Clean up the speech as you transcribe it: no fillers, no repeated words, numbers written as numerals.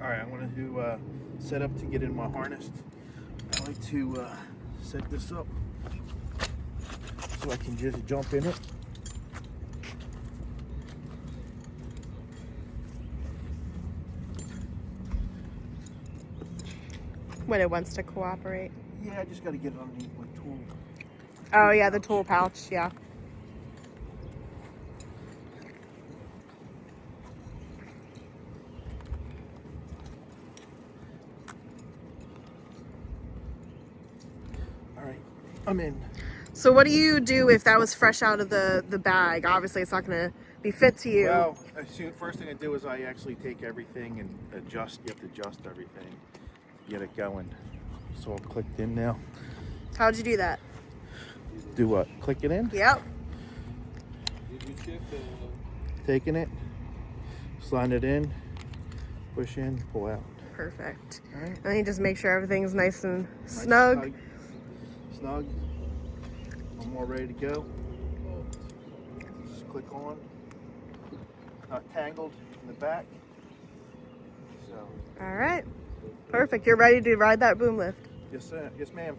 All right, I'm going to set up to get in my harness. I like to set this up so I can just jump in it. When it wants to cooperate. Yeah, I just got to get it underneath my tool. Oh yeah, the tool pouch, yeah. All right, I'm in. So what do you do if that was fresh out of the bag? Obviously it's not going to be fit to you. Well, first thing I do is I actually take everything and adjust. You have to adjust everything to get it going. It's all clicked in now. How'd you do that? Do what? Click it in? Yep. Taking it, slide it in, push in, pull out. Perfect. All right. And then you just make sure everything's nice and Nice, snug. Snug. I'm all ready to go. Just click on. Not tangled in the back. So. All right. Perfect. You're ready to ride that boom lift. Yes, sir. Yes, ma'am.